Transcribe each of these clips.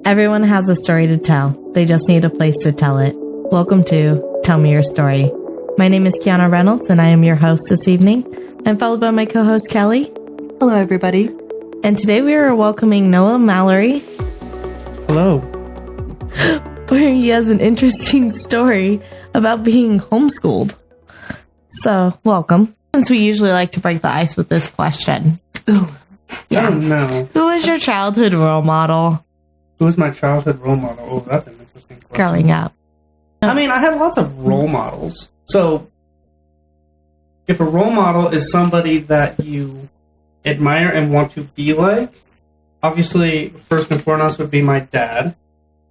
Everyone has a story to tell. They just need a place to tell it. Welcome to Tell Me Your Story. My name is Kiana Reynolds, and I am your host this evening. I'm followed by my co-host, Kelly. Hello, everybody. And today we are welcoming Noah Mallory. Hello. Where he has an interesting story about being homeschooled. So, welcome. Since we usually like to break the ice with this question. Ooh. Yeah. Oh, no. Who was your childhood role model? Who was my childhood role model? Oh, that's an interesting question. Growing up. I mean, I had lots of role models. So, if a role model is somebody that you admire and want to be like, obviously, first and foremost would be my dad.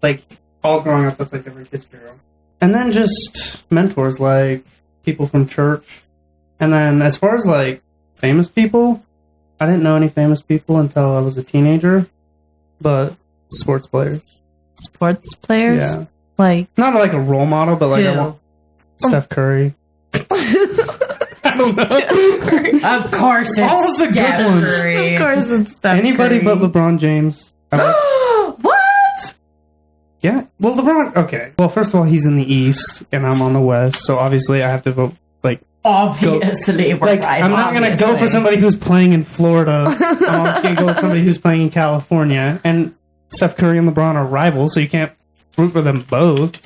Like, all growing up, that's like every kid's hero. And then just mentors, like people from church. And then as far as like famous people, I didn't know any famous people until I was a teenager. But sports players. Sports players? Yeah. Like, not like a role model, but like I want Steph Curry. I don't know. Of course it's all of the Steph good ones. Curry. Of course it's Steph Anybody Curry. but LeBron James. What? Yeah. Well, LeBron, okay. Well, first of all, he's in the East, and I'm on the West, so obviously I have to vote, like... Obviously, we're like, right. I'm not going to go for somebody who's playing in Florida. I'm just going to go with somebody who's playing in California. And Steph Curry and LeBron are rivals, so you can't root for them both.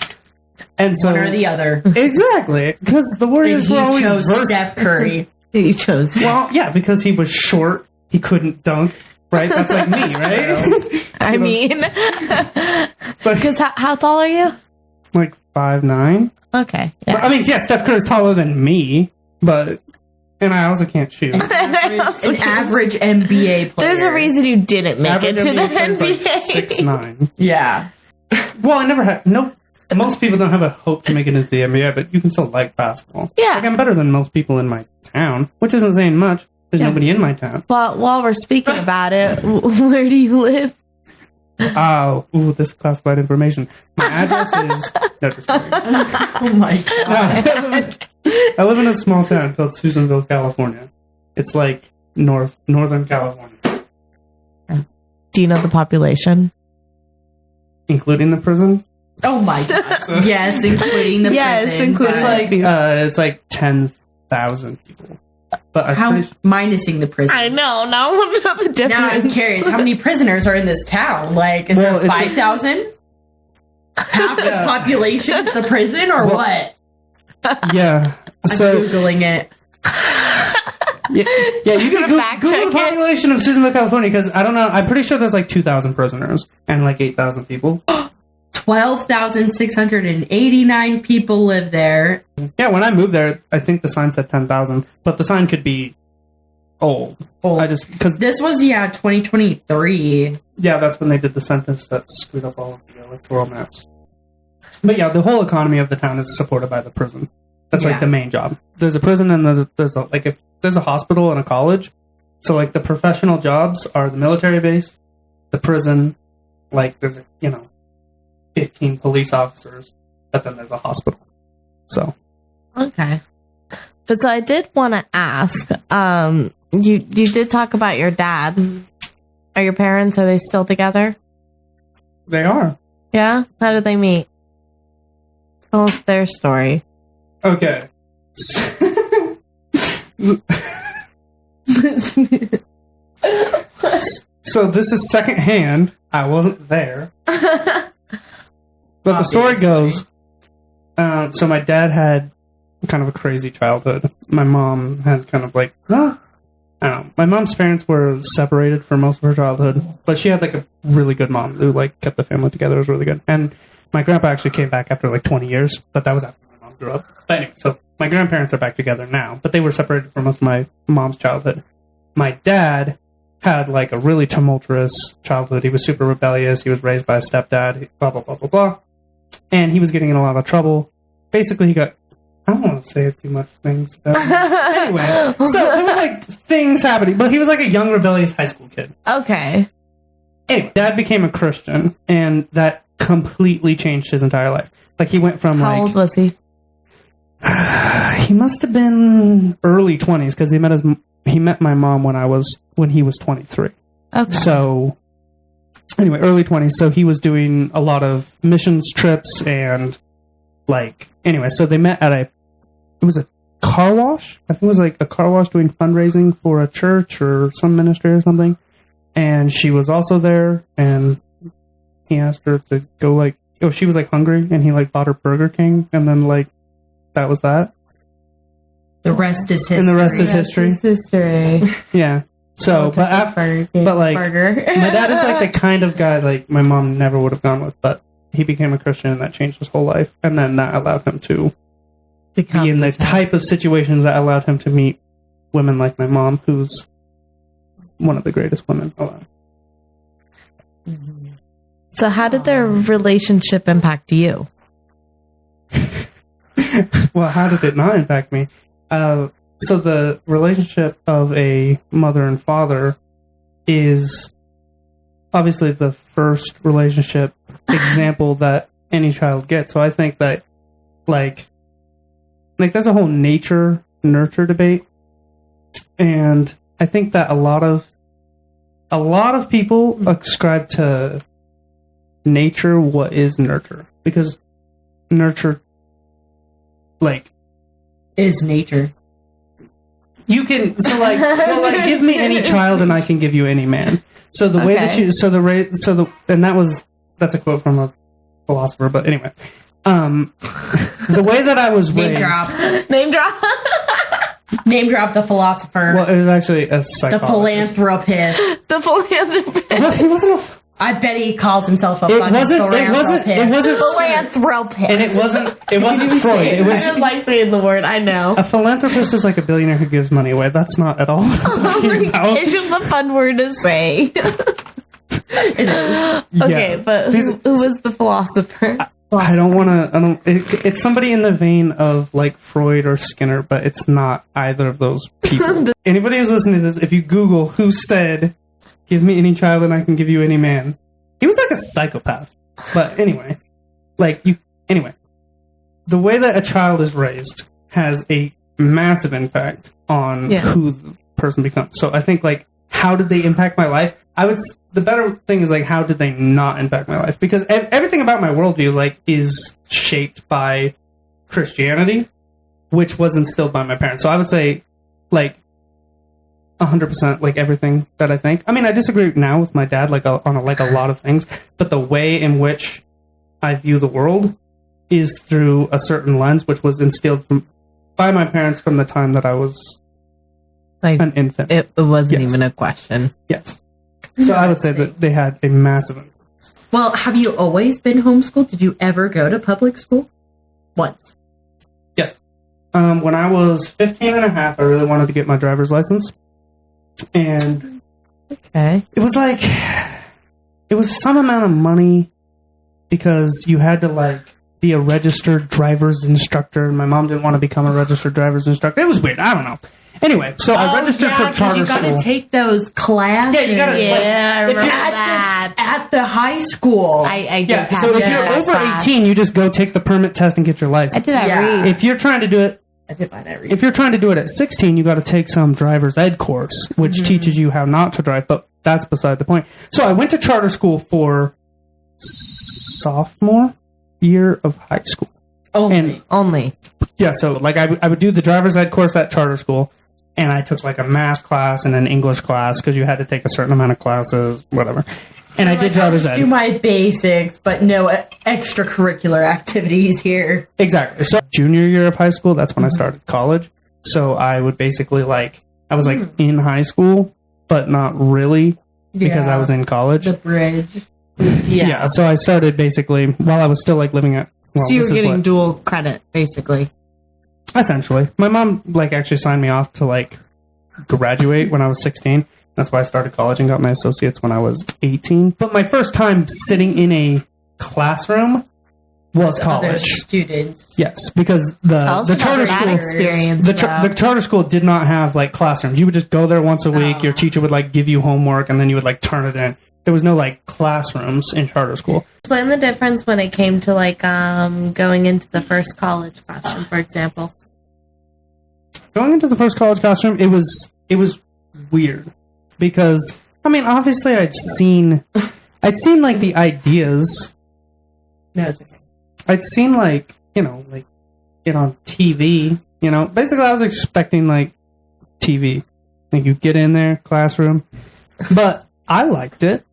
And so... one or the other. Exactly. Because the Warriors were always chose versatile. Steph Curry. He chose. Well, yeah, because he was short. He couldn't dunk. Right? That's like me, right? I mean... Because how tall are you? Like 5'9". Okay. Yeah. I mean, yeah, Steph Curry's taller than me, but... And I also can't shoot. An average NBA player. There's a reason you didn't make Average it to the NBA player's NBA. like 6'9". Yeah. Well, I never had... No, most people don't have a hope to make it into the NBA, but you can still like basketball. Yeah. Like, I'm better than most people in my town, which isn't saying much. There's nobody in my town. Well, while we're speaking about it, where do you live? Oh, ooh, this is classified information. My address is... No, just kidding. Oh my god. I live in a small town called Susanville, California. It's like northern California. Do you know the population? Including the prison? Oh my god. Yes, including the prison. including It's like 10,000 people. But how minusing the prison? I know. Now I want to know the difference. Now I'm curious. How many prisoners are in this town? Like, is there 5,000? Half the population is the prison, or what? Yeah. I'm So Googling it. yeah, you can Google the population of Susanville, California, because I don't know. I'm pretty sure there's like 2,000 prisoners and like 8,000 people. 12,689 people live there. Yeah, when I moved there, I think the sign said 10,000, but the sign could be old. I just because this was 2023. Yeah, that's when they did the census that screwed up all of the electoral maps. But yeah, the whole economy of the town is supported by the prison. That's like the main job. There's a prison and there's a, like if there's a hospital and a college. So like the professional jobs are the military base, the prison, like there's 15 police officers, but then there's a hospital. So Okay. But so I did want to ask, you did talk about your dad. Are your parents, are they still together? they are. Yeah? How did they meet? Tell us their story. Okay. So this is secondhand. I wasn't there. But the story goes, so my dad had kind of a crazy childhood. My mom had kind of like, I don't know. My mom's parents were separated for most of her childhood, but she had like a really good mom who like kept the family together. It was really good. And my grandpa actually came back after like 20 years, but that was after my mom grew up. But anyway, so my grandparents are back together now, but they were separated for most of my mom's childhood. My dad had like a really tumultuous childhood. He was super rebellious. He was raised by a stepdad, blah, blah, blah, blah, blah. And he was getting in a lot of trouble. Basically, he got... I don't want to say too much things. Anyway, so there was like things happening, but he was like a young, rebellious high school kid. Okay. Anyway, Dad became a Christian, and that completely changed his entire life. Like he went from How old was he? He must have been early 20s because he met my mom when he was 23. Okay. So anyway, early 20s. So he was doing a lot of missions trips and anyway, so they met at it was a car wash. I think it was like a car wash doing fundraising for a church or some ministry or something. And she was also there, and he asked her to go she was hungry, and he bought her Burger King, and then that was that. The rest is history. And the rest is history. Yeah. So, burger. My dad is the kind of guy my mom never would have gone with, but he became a Christian, and that changed his whole life. And then that allowed him to be in the type of situations that allowed him to meet women like my mom, who's one of the greatest women alive. So how did their relationship impact you? Well, how did it not impact me? So the relationship of a mother and father is obviously the first relationship example that any child gets. So I think that there's a whole nature nurture debate, and I think that a lot of people ascribe to nature what is nurture, because nurture is nature. You can give me any child and I can give you any man. So the way that that's a quote from a philosopher, but anyway, the way that I was raised, name drop the philosopher. Well, it was actually a psychologist. The philanthropist. He wasn't a. I bet he calls himself a fucking philanthropist. It wasn't philanthropist. And it wasn't Freud. It was. I don't like saying the word. I know. A philanthropist is like a billionaire who gives money away. That's not at all what I'm talking about. It's just a fun word to say. It is. Okay, Yeah. but who was the philosopher? I don't want to. It's somebody in the vein of Freud or Skinner, but it's not either of those people. Anybody who's listening to this, if you Google who said, "Give me any child and I can give you any man," he was a psychopath. But anyway, anyway, the way that a child is raised has a massive impact on who the person becomes. So I think how did they impact my life? The better thing is how did they not impact my life? Because everything about my worldview is shaped by Christianity, which was instilled by my parents. So I would say 100% everything that I think. I mean, I disagree now with my dad on a lot of things, but the way in which I view the world is through a certain lens, which was instilled by my parents from the time that I was an infant. It wasn't even a question. Yes. So I would say that they had a massive influence. Well, have you always been homeschooled? Did you ever go to public school? Once. Yes. When I was 15 and a half, I really wanted to get my driver's license. And it was it was some amount of money because you had to be a registered driver's instructor, and my mom didn't want to become a registered driver's instructor. It was weird. I don't know. Anyway, so I registered for charter school. You got to take those classes. Yeah, you got to. I remember that at the high school. I yeah. So if you're over 18, you just go take the permit test and get your license. I did that. If you're trying to do it. If you're trying to do it at 16, you got to take some driver's ed course, which teaches you how not to drive, but that's beside the point. So I went to charter school for sophomore year of high school. Only. Yeah, so I would do the driver's ed course at charter school, and I took a math class and an English class because you had to take a certain amount of classes, whatever. And I did driver's ed. Do my basics, but no extracurricular activities here. Exactly. So junior year of high school, that's when I started college. So I would basically I was in high school, but not really because I was in college. The bridge. Yeah. So I started basically while I was still living at. Well, so you were getting dual credit, basically. Essentially, my mom actually signed me off to graduate when I was 16. That's why I started college and got my associates when I was 18. But my first time sitting in a classroom was college. Other students. Yes, because the charter school experience. The charter school did not have classrooms. You would just go there once a week. Your teacher would give you homework, and then you would turn it in. There was no classrooms in charter school. Explain the difference when it came to going into the first college classroom, for example. Going into the first college classroom, it was weird because I mean, obviously, I'd seen I'd seen like the ideas. No, it's okay. I'd seen like, you know, like it on TV, you know. Basically, I was expecting like TV. Like you get in there, classroom. But I liked it.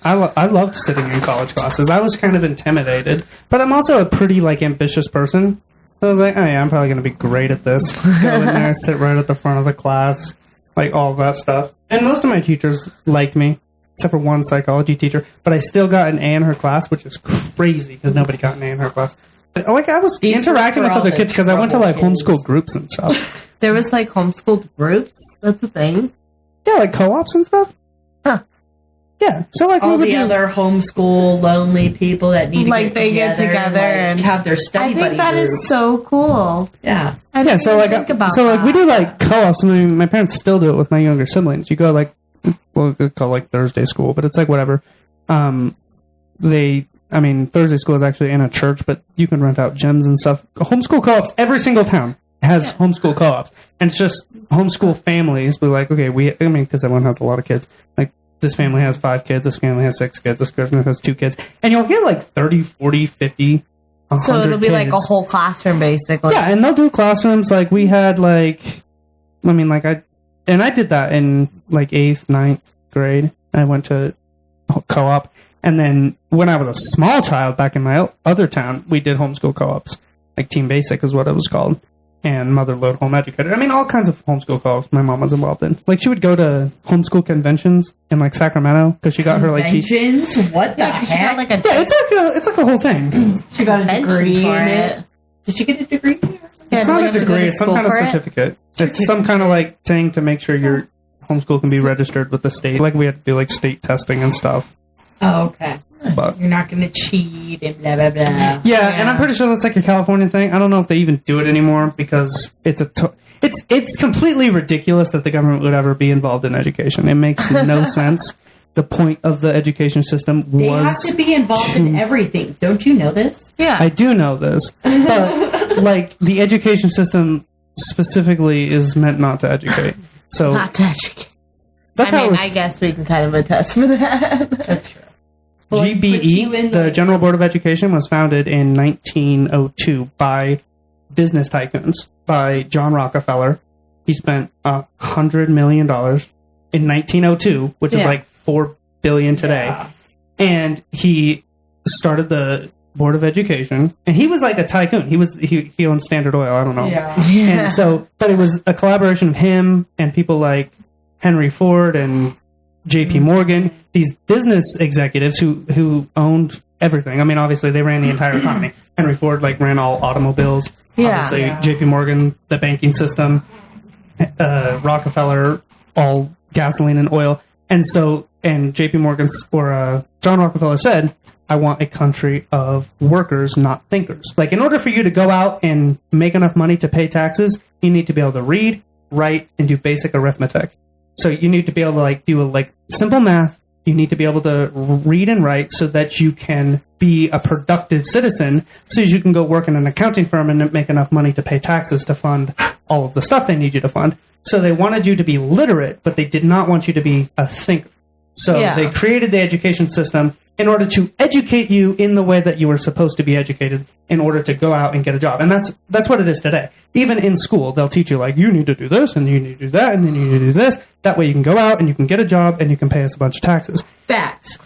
I loved sitting in college classes. I was kind of intimidated, but I'm also a pretty like ambitious person. So I was like, oh yeah, I'm probably going to be great at this. Go in there, sit right at the front of the class, like all of that stuff. And most of my teachers liked me, except for one psychology teacher. But I still got an A in her class, which is crazy because nobody got an A in her class. But, like I was interacting with other kids because I went to like homeschool groups and stuff. There was like homeschooled groups. That's the thing. Yeah, like co-ops and stuff. Huh. Yeah, so like all the other homeschool lonely people that need to like they get together and have their study buddy I think that groups. is so cool. Yeah, yeah. So like, we do like co-ops. I mean, my parents still do it with my younger siblings. You go like, well, it's called like Thursday school, but it's like whatever. Thursday school is actually in a church, but you can rent out gyms and stuff. Homeschool co-ops. Every single town has homeschool co-ops, and it's just homeschool families. But like, okay, because everyone has a lot of kids. Like, this family has 5 kids, this family has 6 kids, this family has 2 kids. And you'll get like 30, 40, 50, 100 So it'll be kids. like a whole classroom, basically. Yeah, and they'll do classrooms. Like, we had like, I did that in like 8th, 9th grade. I went to co-op. And then when I was a small child back in my other town, we did homeschool co-ops. Like Team Basic is what it was called. And Motherload Home Educator. I mean, all kinds of homeschool co-ops my mom was involved in. Like, she would go to homeschool conventions in like Sacramento because she got her like conventions. What the heck? She got, like, it's like a whole thing. She got a degree in it. Did she get a degree? It's not a degree. It's some kind of certificate. It's some kind of like thing to make sure your homeschool can be registered with the state. Like, we had to do like state testing and stuff. Oh, okay. But you're not going to cheat and blah, blah, blah. Yeah, and I'm pretty sure that's like a California thing. I don't know if they even do it anymore because it's completely ridiculous that the government would ever be involved in education. It makes no sense. The point of the education system was... They have to be involved in everything. Don't you know this? Yeah. I do know this. But, like, the education system specifically is meant not to educate. So not to educate. That's I guess we can kind of attest for that. That's true. GBE, the General Board of Education, was founded in 1902 by business tycoons, by John Rockefeller. He spent $100 million in 1902, which is like $4 billion today. Yeah. And he started the Board of Education, and he was like a tycoon. He owned Standard Oil. I don't know. Yeah. And so, but it was a collaboration of him and people like Henry Ford and J.P. Morgan, these business executives who owned everything. I mean, obviously, they ran the entire economy. Henry Ford, like, ran all automobiles. Yeah. Obviously, J.P. Morgan, the banking system. Rockefeller, all gasoline and oil. And so, and J.P. Morgan, or John Rockefeller said, I want a country of workers, not thinkers. Like, in order for you to go out and make enough money to pay taxes, you need to be able to read, write, and do basic arithmetic. So you need to be able to like do simple math. You need to be able to read and write so that you can be a productive citizen, so you can go work in an accounting firm and make enough money to pay taxes to fund all of the stuff they need you to fund. So they wanted you to be literate, but they did not want you to be a thinker. So they created the education system in order to educate you in the way that you were supposed to be educated in order to go out and get a job. And that's what it is today. Even in school, they'll teach you, like, you need to do this, and you need to do that, and then you need to do this. That way you can go out and you can get a job and you can pay us a bunch of taxes. Facts.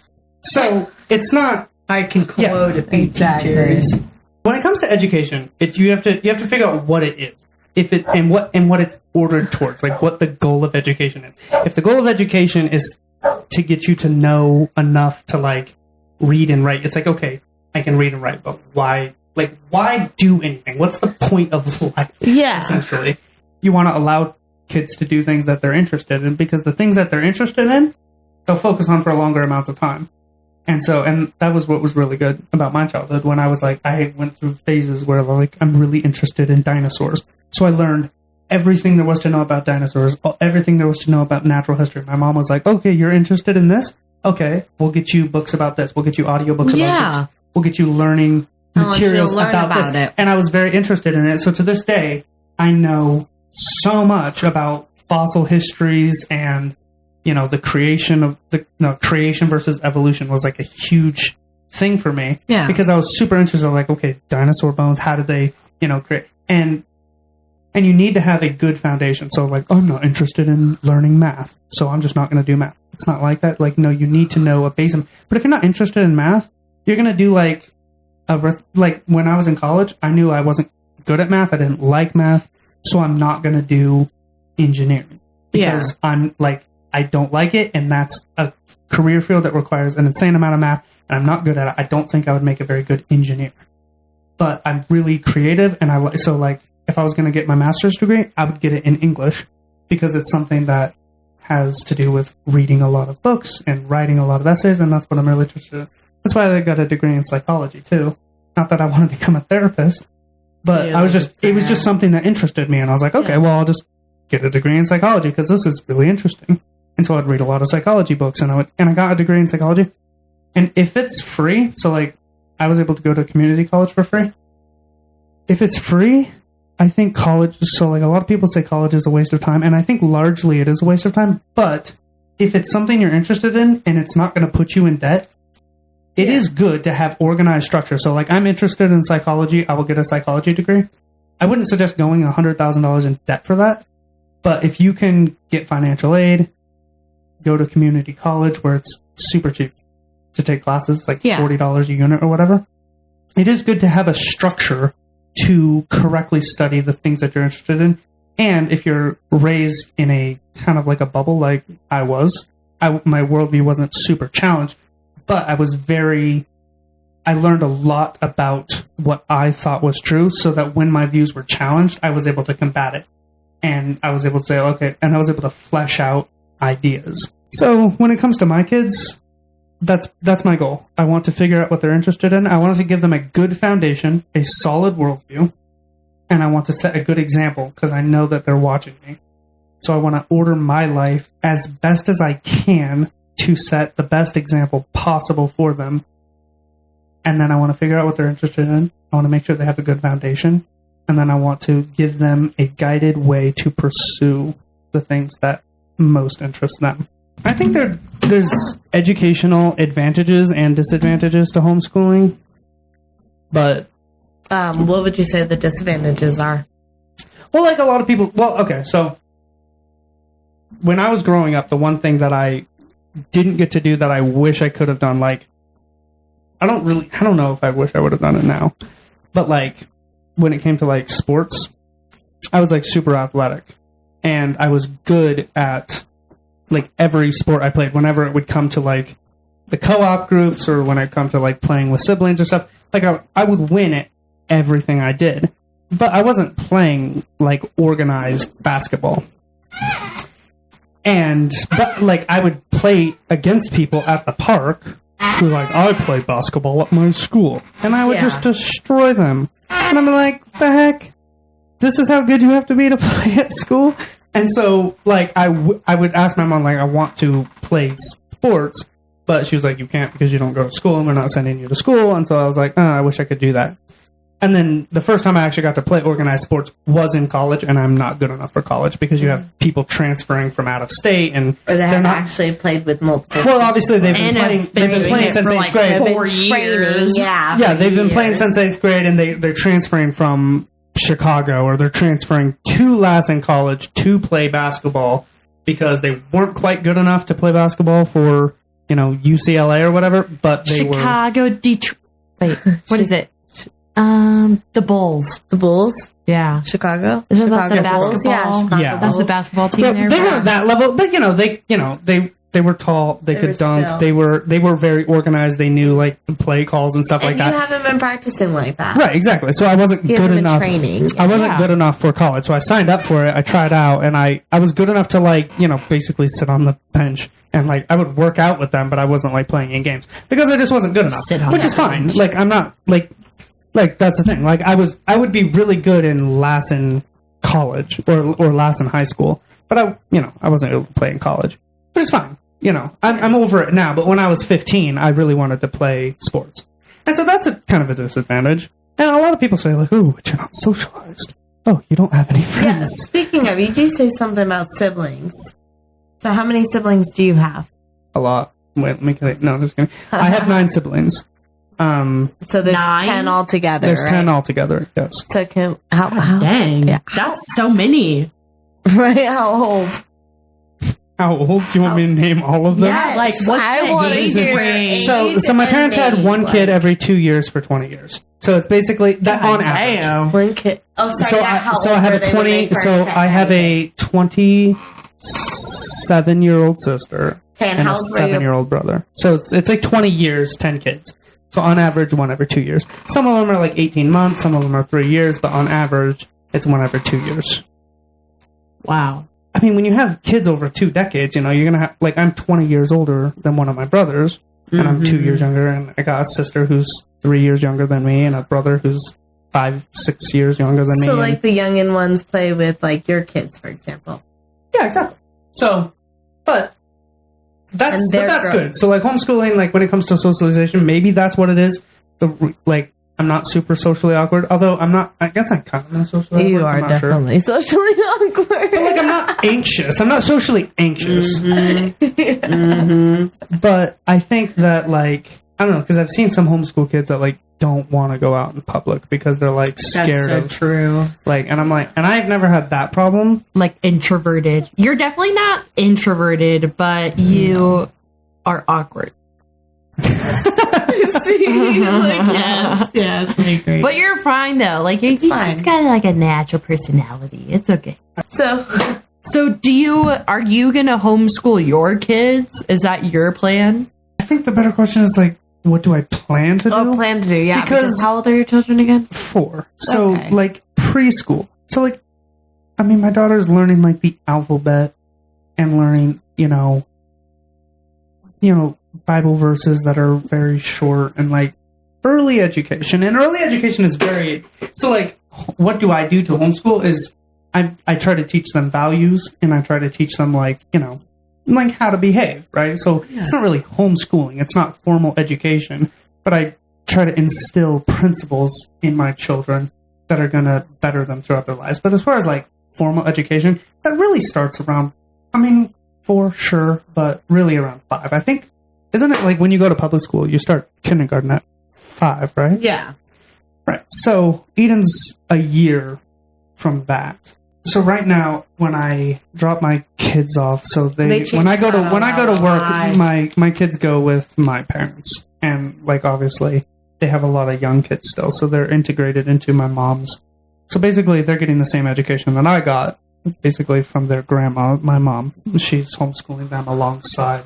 So it's not... I can quote a few teachers. When it comes to education, you have to figure out what it is. And what it's ordered towards, like what the goal of education is. If the goal of education is to get you to know enough to like read and write, it's like, okay, I can read and write, but why? Like, why do anything? What's the point of life? Yeah. Essentially, you want to allow kids to do things that they're interested in, because the things that they're interested in, they'll focus on for longer amounts of time. And that was what was really good about my childhood, when I was like, I went through phases where like, I'm really interested in dinosaurs. So I learned everything there was to know about dinosaurs, everything there was to know about natural history. My mom was like, okay, you're interested in this? Okay, we'll get you books about this. We'll get you audiobooks about this. We'll get you learning materials about this. And I was very interested in it. So to this day, I know so much about fossil histories and the creation versus evolution was like a huge thing for me. Yeah. Because I was super interested, like, okay, dinosaur bones, how did they, create? And you need to have a good foundation. So, like, I'm not interested in learning math, so I'm just not going to do math. It's not like that. Like, no, you need to know a basic. But if you're not interested in math, you're going to do, like when I was in college, I knew I wasn't good at math. I didn't like math, so I'm not going to do engineering. Because I'm, like, I don't like it, and that's a career field that requires an insane amount of math, and I'm not good at it. I don't think I would make a very good engineer. But I'm really creative, and if I was going to get my master's degree, I would get it in English because it's something that has to do with reading a lot of books and writing a lot of essays, and that's what I'm really interested in. That's why I got a degree in psychology, too. Not that I want to become a therapist, but it was just something that interested me, and I was like, okay, well, I'll just get a degree in psychology because this is really interesting. And so I'd read a lot of psychology books, and I got a degree in psychology. And if it's free, so, like, I was able to go to community college for free. If it's free, I think college, so like a lot of people say college is a waste of time, and I think largely it is a waste of time, but if it's something you're interested in and it's not going to put you in debt, it is good to have organized structure. So like I'm interested in psychology, I will get a psychology degree. I wouldn't suggest going $100,000 in debt for that, but if you can get financial aid, go to community college where it's super cheap to take classes, like $40 a unit or whatever. It is good to have a structure to correctly study the things that you're interested in. And if you're raised in a kind of like a bubble like I was, my worldview wasn't super challenged, but I learned a lot about what I thought was true so that when my views were challenged, I was able to combat it. And I was able to say, okay, and I was able to flesh out ideas. So when it comes to my kids, that's my goal. I want to figure out what they're interested in. I want to give them a good foundation, a solid worldview, and I want to set a good example because I know that they're watching me. So I want to order my life as best as I can to set the best example possible for them. And then I want to figure out what they're interested in. I want to make sure they have a good foundation. And then I want to give them a guided way to pursue the things that most interest them. I think there's educational advantages and disadvantages to homeschooling, but what would you say the disadvantages are? Well, like a lot of people. Well, okay, so when I was growing up, the one thing that I didn't get to do that I wish I could have done, like I don't know if I wish I would have done it now, but like when it came to like sports, I was like super athletic, and I was good at like every sport I played. Whenever it would come to like the co-op groups or when it come to like playing with siblings or stuff, like I would win at everything I did, but I wasn't playing like organized basketball. But like I would play against people at the park who like, I play basketball at my school, and I would just destroy them. And I'm like, the heck? This is how good you have to be to play at school? And so, like, I would ask my mom, like, I want to play sports, but she was like, you can't because you don't go to school, and we're not sending you to school. And so I was like, I wish I could do that. And then the first time I actually got to play organized sports was in college, and I'm not good enough for college because you have people transferring from out of state, and or they have actually played with multiple. Well, obviously they've been playing since 8th grade. 4 years. They've been playing since 8th grade, and they're transferring from Chicago, or they're transferring to Lassen College to play basketball because they weren't quite good enough to play basketball for UCLA or whatever. But they Chicago, Detroit. Wait, what is it? The Bulls. The Bulls? Yeah. Chicago? Isn't that the basketball? Bulls? Yeah, Chicago yeah. That's the basketball team there. They weren't that level, but they were tall, they could dunk, they were very organized, they knew like the play calls and stuff like that. And you haven't been practicing like that. Right, exactly. So I wasn't good enough. Training. I wasn't good enough for college. So I signed up for it, I tried out, and I was good enough to like, basically sit on the bench and like I would work out with them, but I wasn't like playing in games because I just wasn't good enough. Which is fine. Bench. Like I'm not like that's the thing. Like I would be really good in Lassen College or Lassen High School, but I wasn't able to play in college. Which is fine. I'm over it now, but when I was 15, I really wanted to play sports. And so that's a kind of a disadvantage. And a lot of people say, like, oh, but you're not socialized. Oh, you don't have any friends. Yeah, speaking of, you do say something about siblings. So how many siblings do you have? A lot. Wait, let me get it. No, just kidding. I have 9 siblings. So there's 9? 10 altogether. There's right? 10 altogether. Yes. So how Dang. Yeah. That's so many. right? How old? How old? Do you want me to name all of them? Yes, Like, what's I the want to age hear range? So my parents had one kid every 2 years for 20 years. So it's basically that on average. Damn. One kid. Oh, sorry. So I have a 20. So I have a 27-year-old sister and and how a old were you? 7-year-old brother. So it's like 20 years, 10 kids. So on average, one every 2 years. Some of them are like 18 months. Some of them are 3 years. But on average, it's one every 2 years. Wow. I mean, when you have kids over 2 decades, you're going to have, like, I'm 20 years older than one of my brothers, and I'm 2 years younger, and I got a sister who's 3 years younger than me, and a brother who's 5, 6 years younger than me. So, like, the youngin' ones play with, like, your kids, for example. Yeah, exactly. So, but that's growing. good. So, like, homeschooling, like, when it comes to socialization, maybe that's what it is. Like, I'm not super socially awkward, although I'm not, I guess I'm kind of socially awkward. You are definitely socially awkward. But, like, I'm not anxious. I'm not socially anxious. But I think that, like, I don't know, because I've seen some homeschool kids that, like, don't want to go out in public because they're, like, scared That's so of, true. like, and I'm like, and I've never had that problem. Like introverted. You're definitely not introverted, but you are awkward. See? Like, yes, I agree. But you're fine though. Like you just got like a natural personality. It's okay. So are you gonna homeschool your kids? Is that your plan? I think the better question is, like, what do I plan to do? Oh, plan to do, yeah. Because how old are your children again? 4. So, Okay. like, preschool. So, like, I mean, my daughter's learning, like, the alphabet and learning, Bible verses that are very short and, like, early education. And early education is very... So, like, what do I do to homeschool is I try to teach them values, and I try to teach them, like, like how to behave, right? So It's not really homeschooling. It's not formal education, but I try to instill principles in my children that are going to better them throughout their lives. But as far as, like, formal education, that really starts around, 4, sure, but really around 5. I think, isn't it like when you go to public school, you start kindergarten at 5, right? Yeah. Right. So Eden's a year from that. So right now, when I drop my kids off, so when I go to work, my kids go with my parents, and, like, obviously they have a lot of young kids still, so they're integrated into my mom's. So basically, they're getting the same education that I got, basically from their grandma, my mom. She's homeschooling them alongside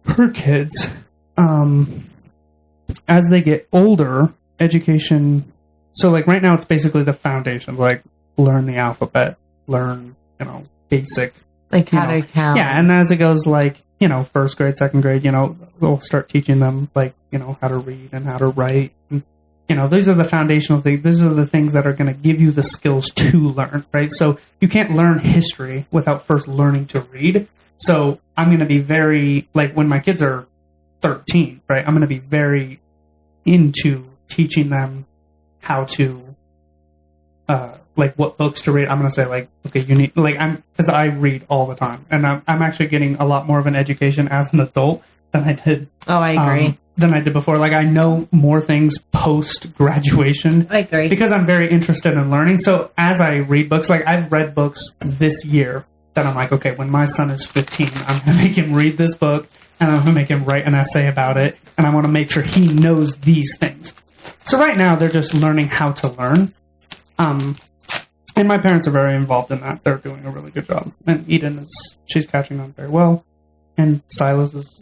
her kids. As they get older, education. So, like, right now, it's basically the foundation, like, learn the alphabet, learn, basic. Like how to count. Yeah, and as it goes, like, first grade, second grade, we'll start teaching them, like, how to read and how to write. And, these are the foundational things. These are the things that are going to give you the skills to learn, right? So you can't learn history without first learning to read. So I'm going to be very, like, when my kids are 13, right, I'm going to be very into teaching them how to, like, what books to read. I'm going to say, like, okay, you need, like, because I read all the time, and I'm actually getting a lot more of an education as an adult than I did. Oh, I agree. Than I did before. Like, I know more things post graduation. I agree. Because I'm very interested in learning. So as I read books, like, I've read books this year that I'm like, okay, when my son is 15, I'm going to make him read this book, and I'm going to make him write an essay about it, and I want to make sure he knows these things. So right now, they're just learning how to learn. And my parents are very involved in that. They're doing a really good job. And she's catching on very well. And Silas is,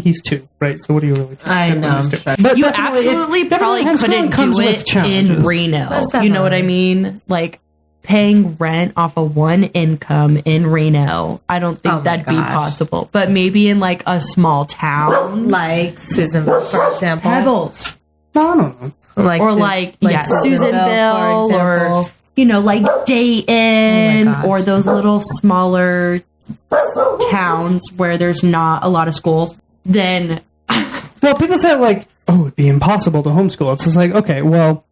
he's 2, right? So what do you really think? I know. But you absolutely probably couldn't do it in Reno. You know what I mean? Like, paying rent off of one income in Reno, I don't think that'd be possible. But maybe in, like, a small town. Like Susanville, for example. Pebbles. No, I don't know. Susanville, or, like Dayton, or those little smaller towns where there's not a lot of schools. Then, well, people say, like, oh, it'd be impossible to homeschool. It's just like, okay, well,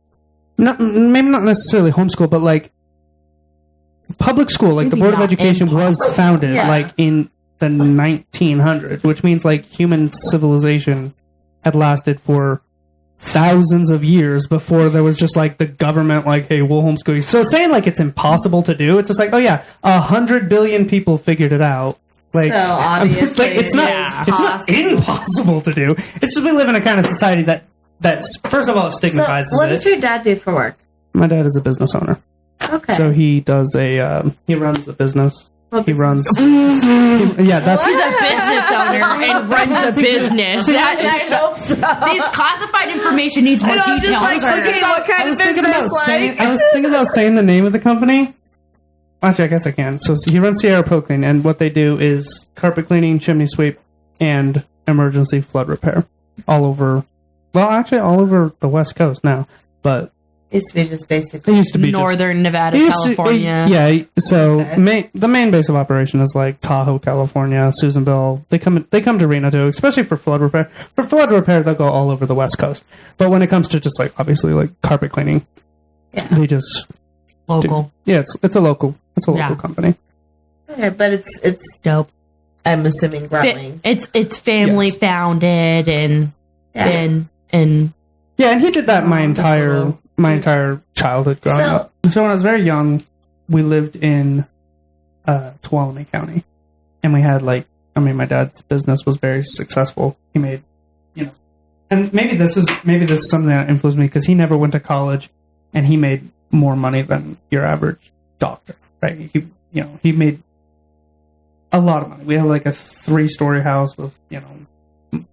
maybe not necessarily homeschool, but, like, public school, like the Board of Education was founded like in the 1900s, which means like human civilization had lasted for thousands of years before there was just like the government like, hey, we'll homeschool you. So saying like it's impossible to do, it's just like, oh yeah, 100 billion people figured it out. Like, so obviously, like it's not impossible to do. It's just we live in a kind of society that's first of all it stigmatizes. So what does your dad do for work? My dad is a business owner. Okay. So he does he runs a business. He runs. He's a business owner and runs a business. I hope so. These classified information needs more details. I was thinking about saying the name of the company. Actually, I guess I can. So he runs Sierra Pro Clean, and what they do is carpet cleaning, chimney sweep, and emergency flood repair all over. Well, actually, all over the West Coast now, but. It used to be Northern Nevada, California. The main base of operation is like Tahoe, California, Susanville. They come to Reno too, especially for flood repair. For flood repair, they'll go all over the West Coast. But when it comes to just like obviously like carpet cleaning, they just local. It's a local company. Okay, but it's dope. I'm assuming growing. It's family founded and and he did that my entire childhood growing up. So when I was very young, we lived in Tuolumne County, and we had my dad's business was very successful. He made, and maybe this is something that influenced me because he never went to college, and he made more money than your average doctor, right? He made a lot of money. We had like a 3-story house with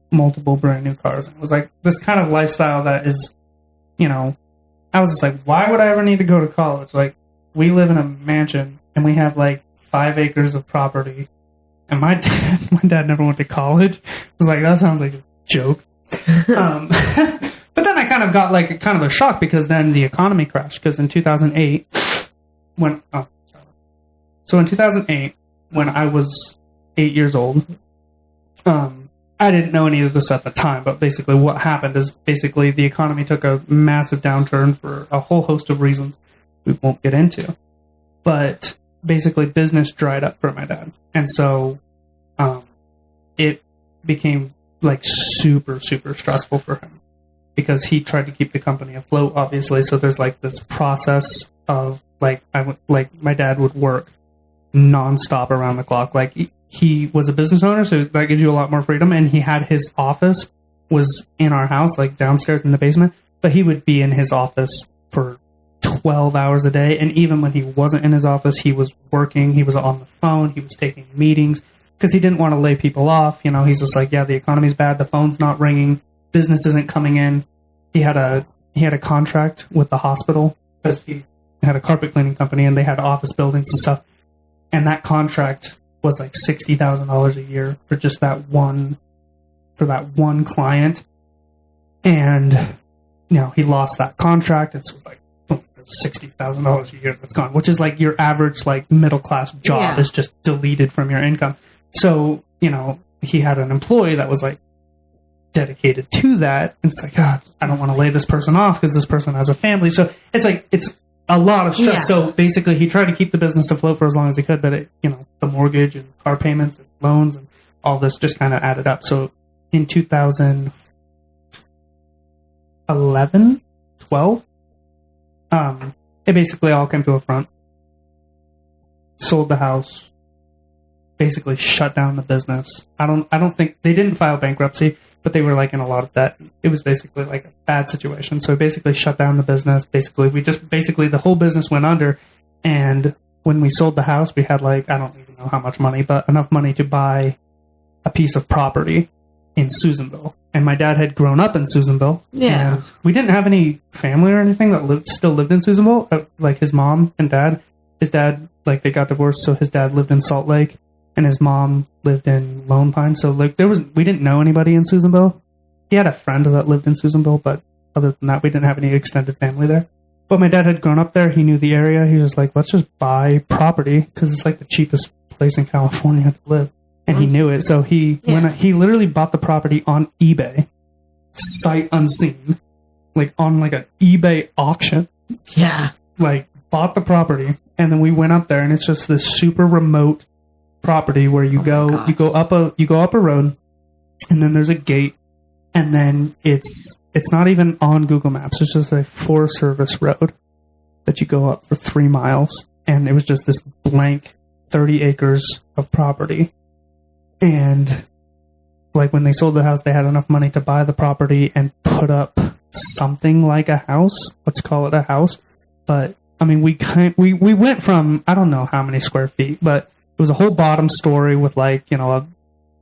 multiple brand new cars, and it was like this kind of lifestyle that is, I was just like, why would I ever need to go to college? Like, we live in a mansion, and we have like 5 acres of property. And my dad never went to college. I was like, that sounds like a joke. But then I kind of got like kind of a shock because then the economy crashed. Because in 2008, when I was 8 years old, I didn't know any of this at the time, but basically what happened is basically the economy took a massive downturn for a whole host of reasons we won't get into. But basically business dried up for my dad. And so it became like super, super stressful for him because he tried to keep the company afloat, obviously. So there's like this process of my dad would work nonstop around the clock. Like he was a business owner, so that gives you a lot more freedom. And he had his office was in our house, like downstairs in the basement. But he would be in his office for 12 hours a day. And even when he wasn't in his office, he was working. He was on the phone. He was taking meetings because he didn't want to lay people off. He's just like, yeah, the economy's bad. The phone's not ringing. Business isn't coming in. He had a contract with the hospital because he had a carpet cleaning company and they had office buildings and stuff. And that contract was like $60,000 a year for just that one client. And, he lost that contract. And so it was like $60,000 a year that's gone, which is like your average, like middle class job is just deleted from your income. So, he had an employee that was like dedicated to that. And it's like, God, I don't want to lay this person off because this person has a family. So it's like, it's a lot of stress. Yeah. So basically he tried to keep the business afloat for as long as he could, but the mortgage and car payments and loans and all this just kind of added up. So in 2011, 12, it basically all came to a front. Sold the house, basically shut down the business. I don't think they didn't file bankruptcy, but they were like in a lot of debt. It was basically like a bad situation. So basically shut down the business. Basically the whole business went under. And when we sold the house, we had like, I don't even know how much money, but enough money to buy a piece of property in Susanville. And my dad had grown up in Susanville. Yeah. And we didn't have any family or anything that still lived in Susanville. Like his mom and dad. His dad, like they got divorced, so his dad lived in Salt Lake. And his mom lived in Lone Pine. So like we didn't know anybody in Susanville. He had a friend that lived in Susanville, but other than that, we didn't have any extended family there. But my dad had grown up there. He knew the area. He was like, let's just buy property because it's like the cheapest place in California to live. And he knew it. So he literally bought the property on eBay, sight unseen, like on like an eBay auction. Yeah. Like bought the property, and then we went up there, and it's just this super remote property where you go up a road, and then there's a gate, and then it's not even on Google Maps. It's just a Forest Service road that you go up for 3 miles, and it was just this blank 30 acres of property. And like when they sold the house, they had enough money to buy the property and put up something like a house. Let's call it a house. But I mean, we went from, I don't know how many square feet, but it was a whole bottom story with like, you know, a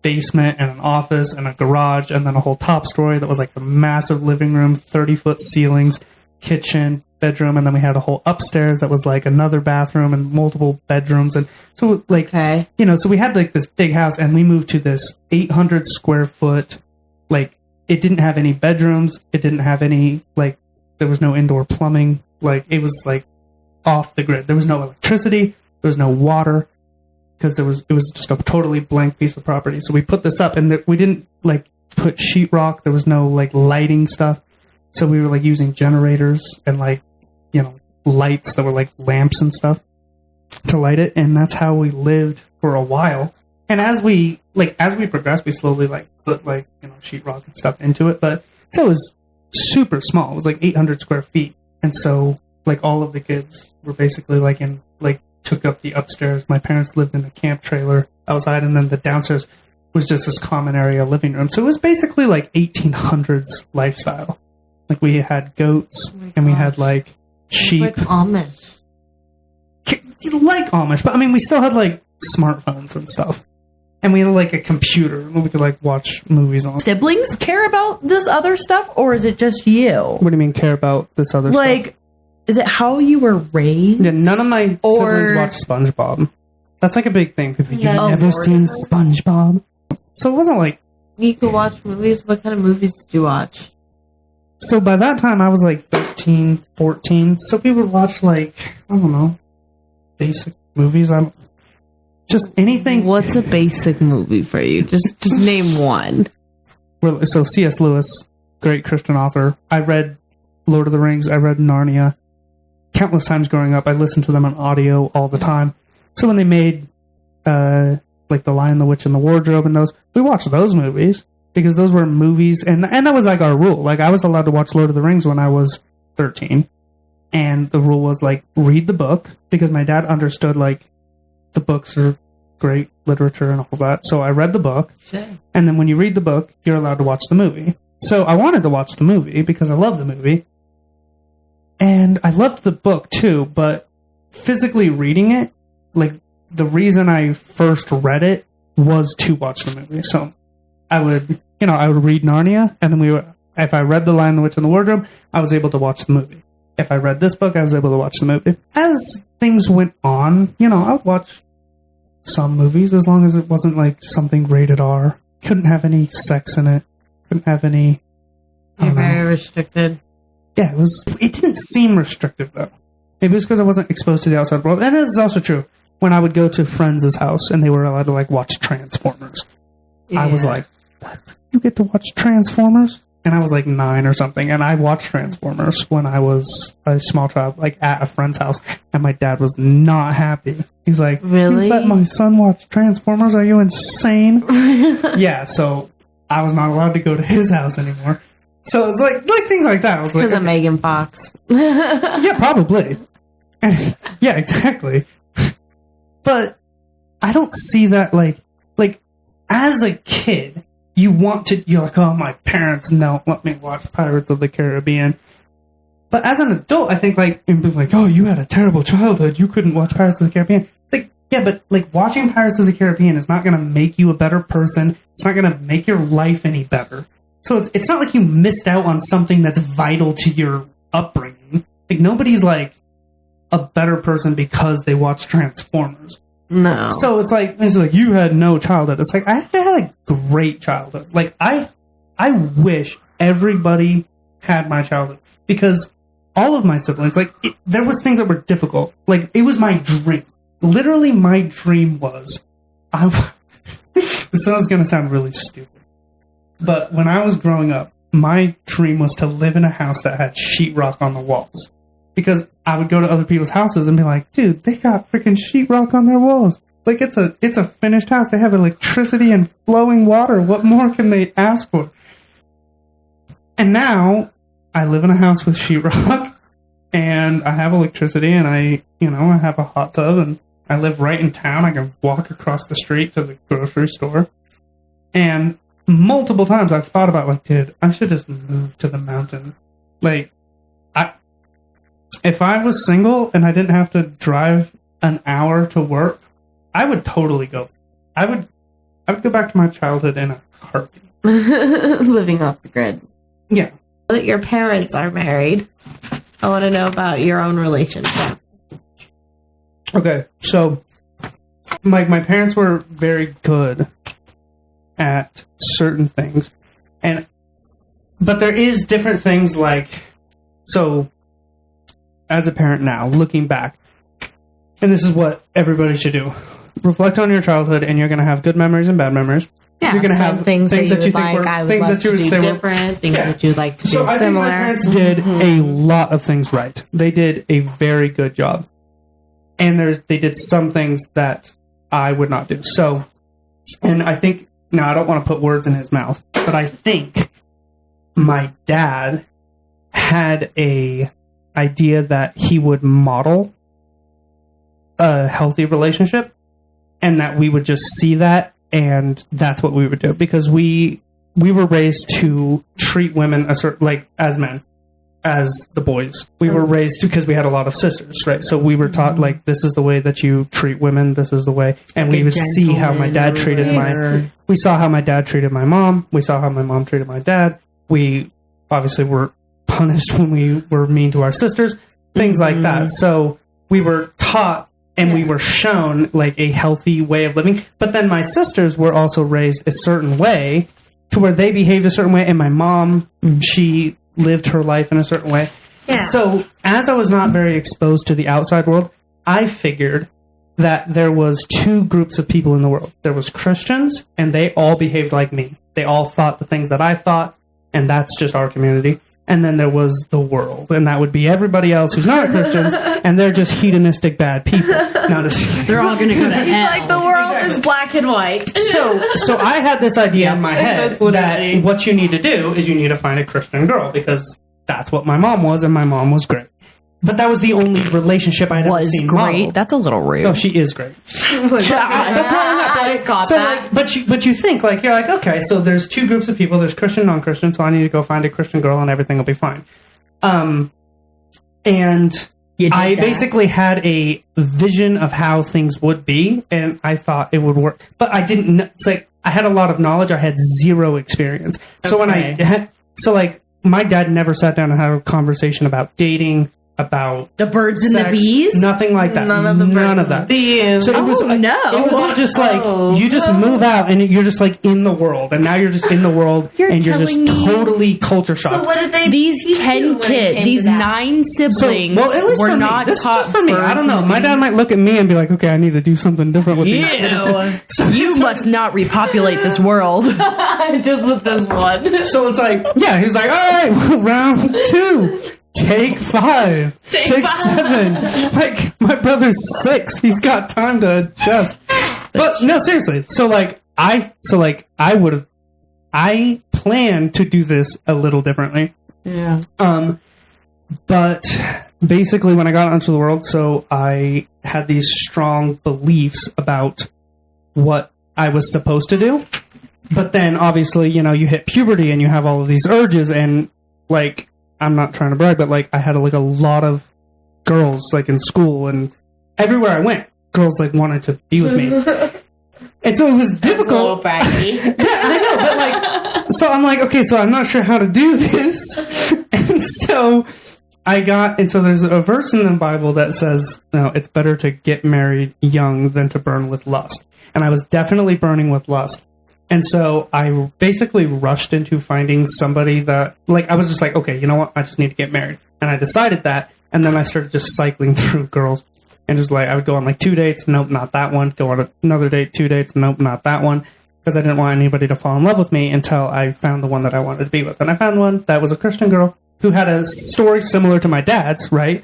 basement and an office and a garage, and then a whole top story that was like the massive living room, 30-foot ceilings, kitchen, bedroom, and then we had a whole upstairs that was like another bathroom and multiple bedrooms. And so like, you know, so we had like this big house, and we moved to this 800 square foot, like it didn't have any bedrooms. It didn't have any, like, there was no indoor plumbing. Like it was like off the grid. There was no electricity. There was no water, because it was just a totally blank piece of property. So we put this up, and we didn't like put sheetrock. There was no like lighting stuff. So we were like using generators and like, you know, lights that were like lamps and stuff to light it. And that's how we lived for a while. And as we progressed, we slowly like put like, you know, sheetrock and stuff into it. But so it was super small. It was like 800 square feet. And so like all of the kids were basically like took up the upstairs. My parents lived in a camp trailer outside, and then the downstairs was just this common area living room. So it was basically like 1800s lifestyle. Like we had goats, and we had like sheep. It's like Amish. Like Amish, but I mean, we still had like smartphones and stuff. And we had like a computer where we could like watch movies on. Siblings care about this other stuff, or is it just you? What do you mean care about this other stuff? Like, is it how you were raised? Yeah, none of my siblings watch SpongeBob. That's like a big thing. People, you've never seen SpongeBob? So it wasn't like... You could watch movies. What kind of movies did you watch? So by that time, I was like 13, 14. So we would watch like, I don't know, basic movies. Just anything. What's a basic movie for you? Just name one. So C.S. Lewis, great Christian author. I read Lord of the Rings. I read Narnia countless times growing up. I listened to them on audio all the time. So when they made like The Lion, the Witch, and the Wardrobe and those, we watched those movies because those were movies. And that was like our rule. Like I was allowed to watch Lord of the Rings when I was 13. And the rule was like, read the book, because my dad understood like the books are great literature and all that. So I read the book. Sure. And then when you read the book, you're allowed to watch the movie. So I wanted to watch the movie because I love the movie. And I loved the book too, but physically reading it, like the reason I first read it was to watch the movie. So I would read Narnia, and then if I read The Lion, the Witch, and the Wardrobe, I was able to watch the movie. If I read this book, I was able to watch the movie. As things went on, I would watch some movies as long as it wasn't like something rated R. Couldn't have any sex in it. Couldn't have any... You're very restricted. Yeah, it didn't seem restrictive, though. Maybe it was because I wasn't exposed to the outside world. And this is also true. When I would go to friends' house and they were allowed to, like, watch Transformers, I was like, what? You get to watch Transformers? And I was, like, 9 or something. And I watched Transformers when I was a small child, like, at a friend's house. And my dad was not happy. He's like, really? You let my son watch Transformers? Are you insane? Yeah, so I was not allowed to go to his house anymore. So it's like things like that. Because of Megan Fox. Yeah, probably. Yeah, exactly. But I don't see that like as a kid, you're like, oh, my parents don't let me watch Pirates of the Caribbean. But as an adult, I think oh, you had a terrible childhood. You couldn't watch Pirates of the Caribbean. Like, yeah, but like watching Pirates of the Caribbean is not going to make you a better person. It's not going to make your life any better. So it's not like you missed out on something that's vital to your upbringing. Like, nobody's like a better person because they watch Transformers. No. So it's like you had no childhood. It's like I had a great childhood. Like I wish everybody had my childhood, because all of my siblings, there was things that were difficult. Like, it was my dream. Literally, my dream was this is going to sound really stupid. But when I was growing up, my dream was to live in a house that had sheetrock on the walls. because I would go to other people's houses and be like, dude, they got freaking sheetrock on their walls. Like, it's a finished house. They have electricity and flowing water. What more can they ask for? And now I live in a house with sheetrock, and I have electricity, and I have a hot tub, and I live right in town. I can walk across the street to the grocery store. And multiple times I've thought about, like, dude, I should just move to the mountain. Like, if I was single and I didn't have to drive an hour to work, I would totally go. I would go back to my childhood in a heartbeat. Living off the grid. Yeah. That your parents are married. I want to know about your own relationship. Okay, so like my parents were very good at certain things, but there is different things, like, so as a parent now, looking back, and this is what everybody should do. Reflect on your childhood, and you're going to have good memories and bad memories. Yeah, you're going to have things that you think like, were, I would things love that you would to do different, things that you'd like to do similar. I think my parents did a lot of things right. They did a very good job. And they did some things that I would not do. So, and I think, now I don't want to put words in his mouth, but I think my dad had a idea that he would model a healthy relationship, and that we would just see that, and that's what we would do, because we were raised to treat women like as men, as the boys. We were raised to, because we had a lot of sisters, right? So we were taught, like, this is the way that you treat women, this is the way, and we would see how my dad treated we saw how my dad treated my mom, we saw how my mom treated my dad. We obviously were punished when we were mean to our sisters, things like that. So we were taught, and we were shown, like, a healthy way of living. But then my sisters were also raised a certain way, to where they behaved a certain way, and my mom, she lived her life in a certain way. Yeah. So as I was not very exposed to the outside world, I figured that there was two groups of people in the world. There was Christians, and they all behaved like me. They all thought the things that I thought, and that's just our community. And then there was the world, and that would be everybody else who's not Christians, and they're just hedonistic bad people. They're all going to go to hell. It's like the world is black and white. So I had this idea in my head that what you need to do is you need to find a Christian girl, because that's what my mom was, and my mom was great. But that was the only relationship I'd ever seen modeled. That's a little rude. Oh, she is great. But growing up, right? So, like, but you think, like, you're like, okay, so there's two groups of people. There's Christian, non-Christian. So I need to go find a Christian girl, and everything will be fine. And I basically had a vision of how things would be, and I thought it would work. But I didn't. It's like I had a lot of knowledge. I had zero experience. So when like, my dad never sat down and had a conversation about dating, about the birds sex, and the bees, nothing like that. None of that. Bees. So it was all just like you just move out, and you're just like in the world, and now you're just in the world, and you're just totally culture shocked. So what did they? These 10 kids, these 9 siblings, at least were not this taught. Is just for me. I don't know. My dad might look at me and be like, "Okay, I need to do something different with these." So you must not repopulate this world just with this one. So it's like, yeah, he's like, all right, round 2. Take 5. Take 7. Like, my brother's 6. He's got time to adjust. But no, seriously. I plan to do this a little differently. Yeah. But basically when I got out into the world, so I had these strong beliefs about what I was supposed to do. But then obviously, you hit puberty and you have all of these urges, and like, I'm not trying to brag, but like I had like a lot of girls like in school, and everywhere I went, girls like wanted to be with me. And so it was difficult. That's a little braggy. Yeah, I know, but like, so I'm like, okay, so I'm not sure how to do this. And so there's a verse in the Bible that says, it's better to get married young than to burn with lust. And I was definitely burning with lust. And so I basically rushed into finding somebody that, like, I was just like, okay, you know what? I just need to get married. And I decided that. And then I started just cycling through girls. And just like, I would go on like 2 dates. Nope, not that one. Go on another date, 2 dates. Nope, not that one. Because I didn't want anybody to fall in love with me until I found the one that I wanted to be with. And I found one that was a Christian girl who had a story similar to my dad's, right?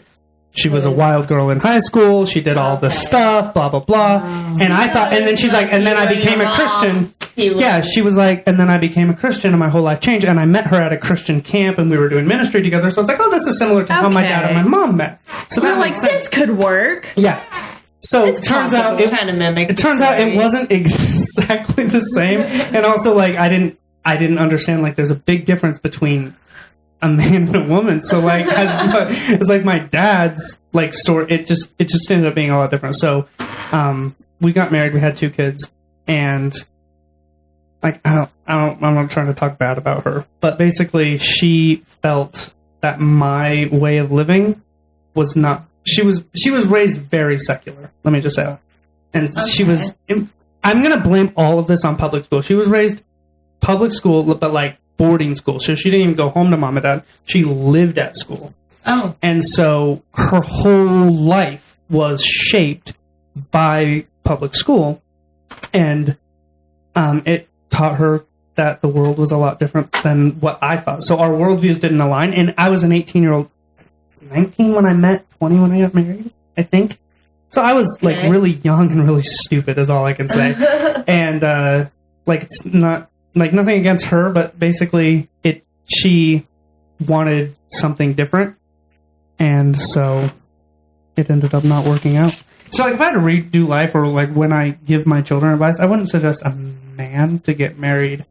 She was a wild girl in high school. She did all this stuff, blah, blah, blah. And I thought, and then she's like, and then I became a Christian. Yeah, she was like, and then I became a Christian and my whole life changed. And I met her at a Christian camp and we were doing ministry together. So it's like, oh, this is similar to how my dad and my mom met. So we're like, this could work. Yeah. So it turns out it wasn't exactly the same. And also, like, I didn't understand, like, there's a big difference between a man and a woman. So, like, it's like my dad's, like, story. It just ended up being a lot different. So, we got married. We had 2 kids, and like, I'm not trying to talk bad about her, but basically, she felt that my way of living was not. She was raised very secular. Let me just say that, and she was. I'm gonna blame all of this on public school. She was raised public school, but like boarding school. So she didn't even go home to mom and dad. She lived at school. Oh. And so her whole life was shaped by public school. And it taught her that the world was a lot different than what I thought. So our worldviews didn't align. And I was an 18-year-old, 19 when I met, 20 when I got married, I think. So I was like really young and really stupid is all I can say. And like, it's not like nothing against her, but basically she wanted something different. And so it ended up not working out. So like if I had to redo life, or like when I give my children advice, I wouldn't suggest a man to get married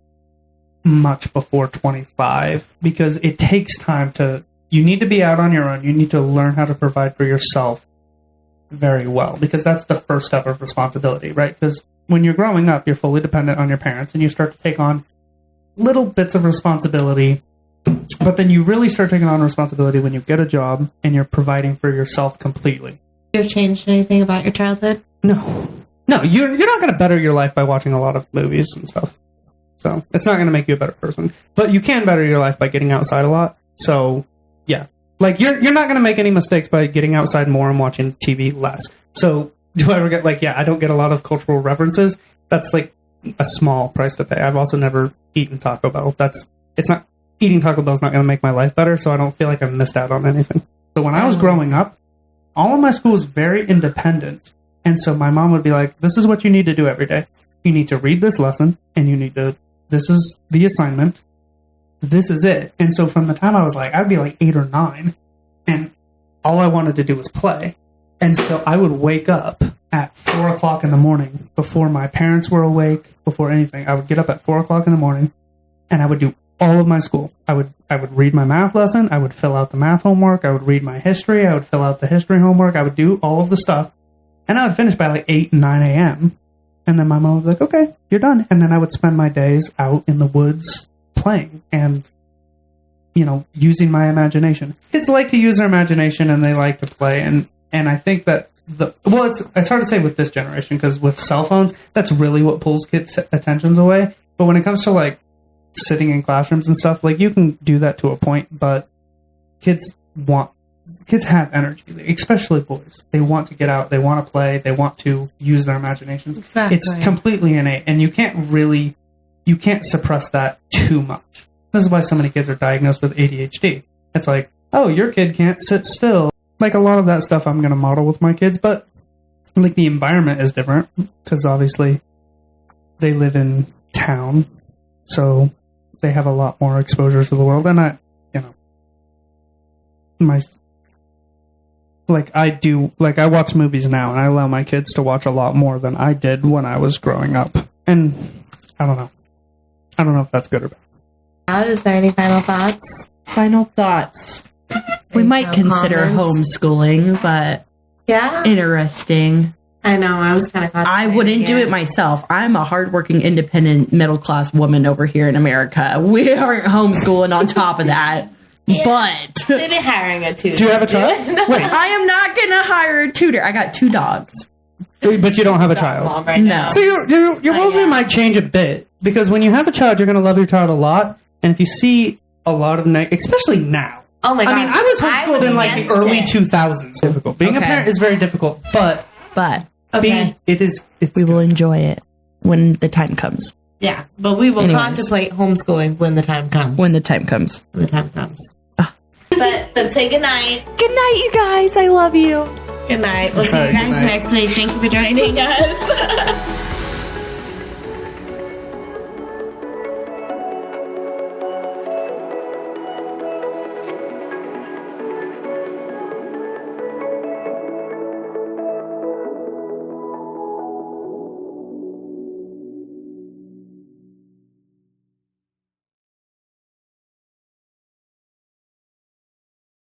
much before 25, because it takes time you need to be out on your own. You need to learn how to provide for yourself very well, because that's the first step of responsibility, right? Because when you're growing up, you're fully dependent on your parents, and you start to take on little bits of responsibility, but then you really start taking on responsibility when you get a job and you're providing for yourself completely. You have changed anything about your childhood? No, you're not going to better your life by watching a lot of movies and stuff. So it's not going to make you a better person, but you can better your life by getting outside a lot. So yeah, like you're not going to make any mistakes by getting outside more and watching TV less. So do I ever get like, I don't get a lot of cultural references. That's like a small price to pay. I've also never eaten Taco Bell. Eating Taco Bell is not going to make my life better. So I don't feel like I've missed out on anything. So when I was growing up, all of my school was very independent. And so my mom would be like, this is what you need to do every day. You need to read this lesson, and this is the assignment. This is it. And so from the time I was like, I'd be like 8 or 9, and all I wanted to do was play. And so I would wake up at 4 o'clock in the morning before my parents were awake, before anything. I would get up at 4 o'clock in the morning, and I would do all of my school. I would read my math lesson. I would fill out the math homework. I would read my history. I would fill out the history homework. I would do all of the stuff. And I would finish by like 8, 9 a.m. And then my mom would be like, okay, you're done. And then I would spend my days out in the woods playing and, using my imagination. Kids like to use their imagination, and they like to play. And I think that it's hard to say with this generation, because with cell phones, that's really what pulls kids' attentions away. But when it comes to like sitting in classrooms and stuff, like you can do that to a point, but kids have energy, especially boys. They want to get out, they want to play, they want to use their imaginations. Exactly. It's completely innate, and you can't suppress that too much. This is why so many kids are diagnosed with ADHD. It's like, oh, your kid can't sit still. Like a lot of that stuff I'm going to model with my kids, but like the environment is different, because obviously they live in town, so they have a lot more exposure to the world. And I watch movies now, and I allow my kids to watch a lot more than I did when I was growing up. And I don't know if that's good or bad. Is there any final thoughts? We might consider homeschooling, but interesting. I know, I was kind of I wouldn't do it myself. I'm a hardworking, independent, middle-class woman over here in America. We aren't homeschooling on top of that. But maybe hiring a tutor. Do you have a child? Wait, I am not going to hire a tutor. I got 2 dogs. But you don't have a child. No. So your worldview might change a bit, because when you have a child, you're going to love your child a lot. And if you see a lot of especially now. Oh my God. I mean, I was homeschooled in like the early 2000s. Difficult. Being a parent is very difficult, but we will enjoy it when the time comes. Yeah, but we will contemplate homeschooling when the time comes. When the time comes. But say goodnight. Good night, you guys. I love you. Good night. We'll see you guys next week. Thank you for joining us.